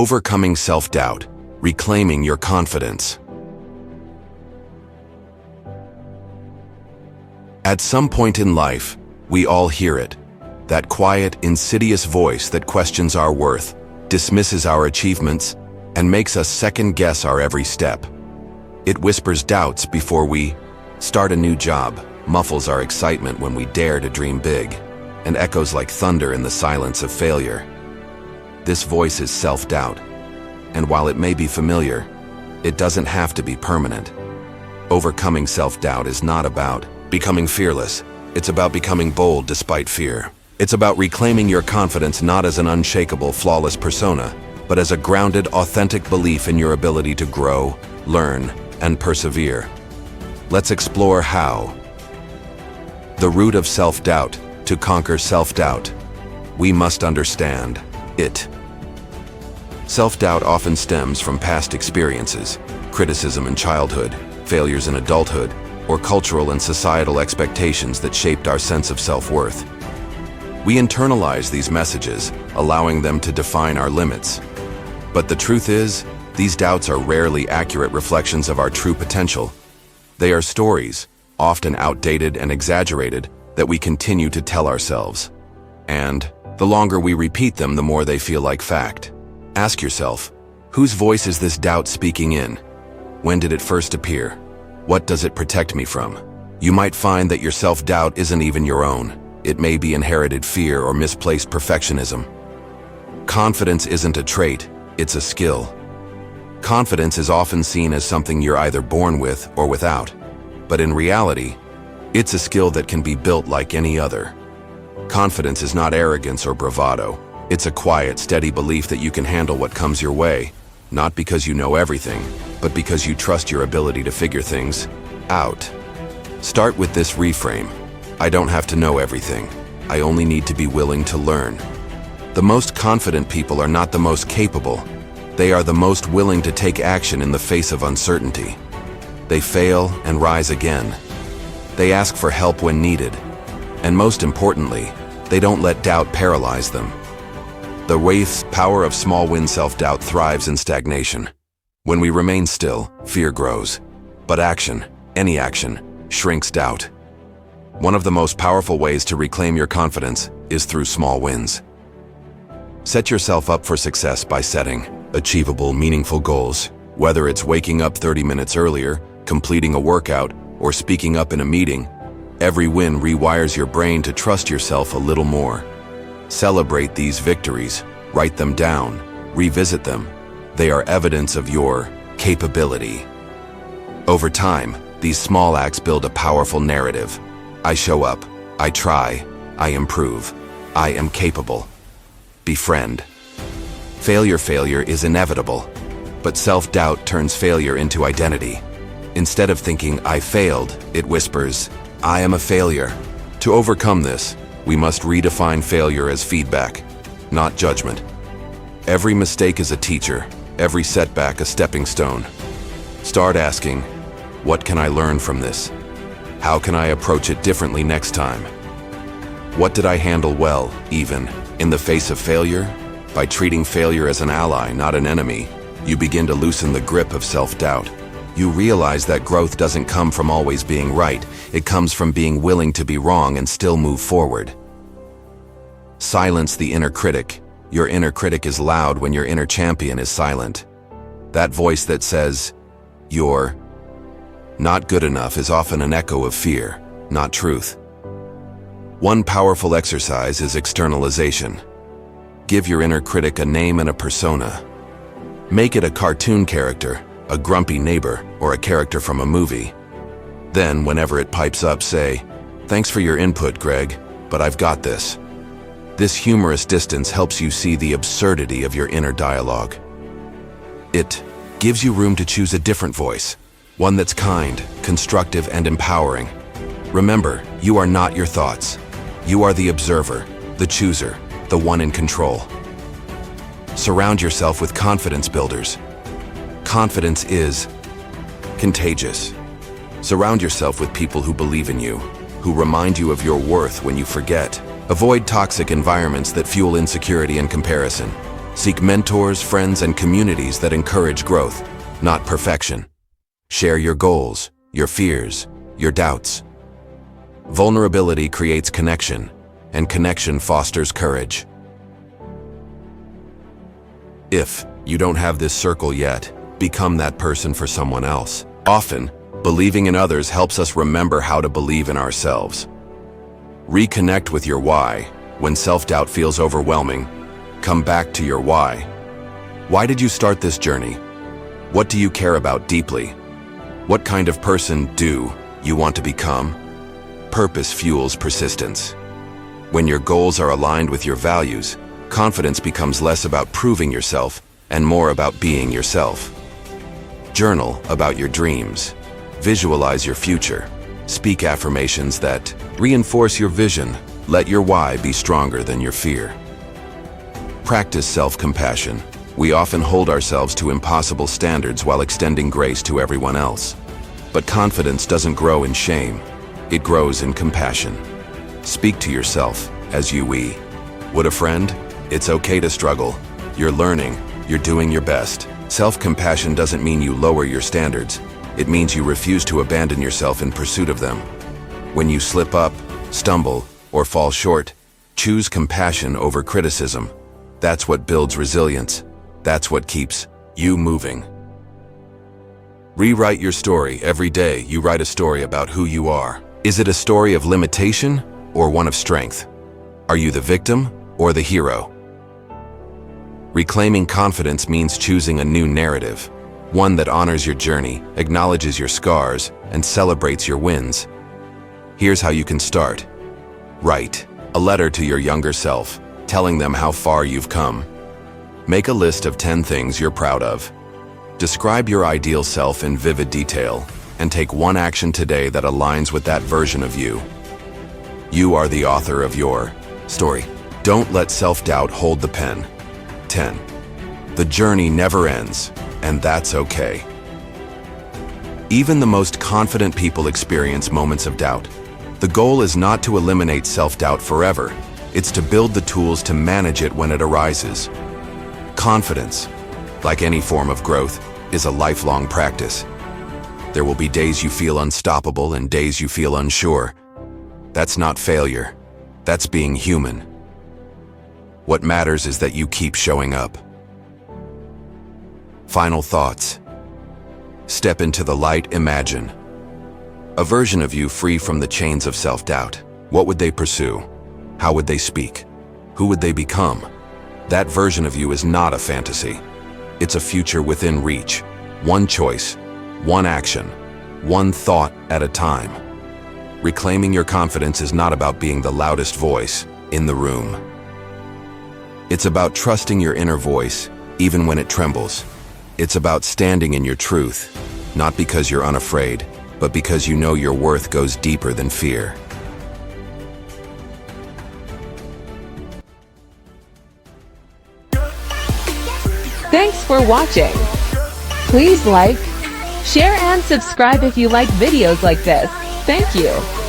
Overcoming self-doubt, reclaiming your confidence. At some point in life, we all hear it. That quiet, insidious voice that questions our worth, dismisses our achievements, and makes us second-guess our every step. It whispers doubts before we start a new job, muffles our excitement when we dare to dream big, and echoes like thunder in the silence of failure. This voice is self-doubt, and while it may be familiar, it doesn't have to be permanent. Overcoming self-doubt is not about becoming fearless. It's about becoming bold despite fear. It's about reclaiming your confidence not as an unshakable, flawless persona, but as a grounded, authentic belief in your ability to grow, learn, and persevere. Let's explore how. The root of self-doubt. To conquer self-doubt, we must understand it. Self-doubt often stems from past experiences, criticism in childhood, failures in adulthood, or cultural and societal expectations that shaped our sense of self-worth. We internalize these messages, allowing them to define our limits. But the truth is, these doubts are rarely accurate reflections of our true potential. They are stories, often outdated and exaggerated, that we continue to tell ourselves. And the longer we repeat them, the more they feel like fact. Ask yourself, whose voice is this doubt speaking in? When did it first appear? What does it protect me from? You might find that your self-doubt isn't even your own. It may be inherited fear or misplaced perfectionism. Confidence isn't a trait, it's a skill. Confidence is often seen as something you're either born with or without. But in reality, it's a skill that can be built like any other. Confidence is not arrogance or bravado. It's a quiet, steady belief that you can handle what comes your way, not because you know everything, but because you trust your ability to figure things out. Start with this reframe. I don't have to know everything. I only need to be willing to learn. The most confident people are not the most capable. They are the most willing to take action in the face of uncertainty. They fail and rise again. They ask for help when needed. And most importantly, they don't let doubt paralyze them. The power of small win self-doubt thrives in stagnation. When we remain still, fear grows. But action, any action, shrinks doubt. One of the most powerful ways to reclaim your confidence is through small wins. Set yourself up for success by setting achievable, meaningful goals. Whether it's waking up 30 minutes earlier, completing a workout, or speaking up in a meeting, every win rewires your brain to trust yourself a little more. Celebrate these victories, write them down, revisit them. They are evidence of your capability. Over time, these small acts build a powerful narrative. I show up, I try, I improve, I am capable. Befriend. Failure is inevitable, but self-doubt turns failure into identity. Instead of thinking, I failed, it whispers, I am a failure. To overcome this, we must redefine failure as feedback, not judgment. Every mistake is a teacher, every setback a stepping stone. Start asking, what can I learn from this? How can I approach it differently next time? What did I handle well, even in the face of failure? By treating failure as an ally, not an enemy, you begin to loosen the grip of self-doubt. You realize that growth doesn't come from always being right. It comes from being willing to be wrong and still move forward. Silence the inner critic. Your inner critic is loud when your inner champion is silent. That voice that says, you're not good enough is often an echo of fear, not truth. One powerful exercise is externalization. Give your inner critic a name and a persona. Make it a cartoon character, a grumpy neighbor, or a character from a movie. Then, whenever it pipes up, say, thanks for your input, Greg, but I've got this. This humorous distance helps you see the absurdity of your inner dialogue. It gives you room to choose a different voice, one that's kind, constructive, and empowering. Remember, you are not your thoughts. You are the observer, the chooser, the one in control. Surround yourself with confidence builders. Confidence is contagious. Surround yourself with people who believe in you, who remind you of your worth when you forget. Avoid toxic environments that fuel insecurity and comparison. Seek mentors, friends, and communities that encourage growth, not perfection. Share your goals, your fears, your doubts. Vulnerability creates connection, and connection fosters courage. If you don't have this circle yet, become that person for someone else. Often, believing in others helps us remember how to believe in ourselves. Reconnect with your why. When self-doubt feels overwhelming, come back to your why. Why did you start this journey? What do you care about deeply? What kind of person do you want to become? Purpose fuels persistence. When your goals are aligned with your values, confidence becomes less about proving yourself and more about being yourself. Journal about your dreams. Visualize your future. Speak affirmations that reinforce your vision. Let your why be stronger than your fear. Practice self-compassion. We often hold ourselves to impossible standards while extending grace to everyone else. But confidence doesn't grow in shame. It grows in compassion. Speak to yourself as you would a friend. It's okay to struggle. You're learning. You're doing your best. Self-compassion doesn't mean you lower your standards. It means you refuse to abandon yourself in pursuit of them. When you slip up, stumble, or fall short, choose compassion over criticism. That's what builds resilience. That's what keeps you moving. Rewrite your story. Every day you write a story about who you are. Is it a story of limitation or one of strength? Are you the victim or the hero? Reclaiming confidence means choosing a new narrative, one that honors your journey, acknowledges your scars, and celebrates your wins. Here's how you can start. Write a letter to your younger self, telling them how far you've come. Make a list of 10 things you're proud of. Describe your ideal self in vivid detail, and take one action today that aligns with that version of you. You are the author of your story. Don't let self-doubt hold the pen. 10. The journey never ends, and that's okay. Even the most confident people experience moments of doubt. The goal is not to eliminate self-doubt forever. It's to build the tools to manage it when it arises. Confidence, like any form of growth, is a lifelong practice. There will be days you feel unstoppable and days you feel unsure. That's not failure. That's being human. What matters is that you keep showing up. Final thoughts. Step into the light. Imagine a version of you free from the chains of self-doubt. What would they pursue? How would they speak? Who would they become? That version of you is not a fantasy. It's a future within reach. One choice, one action, one thought at a time. Reclaiming your confidence is not about being the loudest voice in the room. It's about trusting your inner voice, even when it trembles. It's about standing in your truth, not because you're unafraid, but because you know your worth goes deeper than fear. Thanks for watching. Please like, share, and subscribe if you like videos like this. Thank you.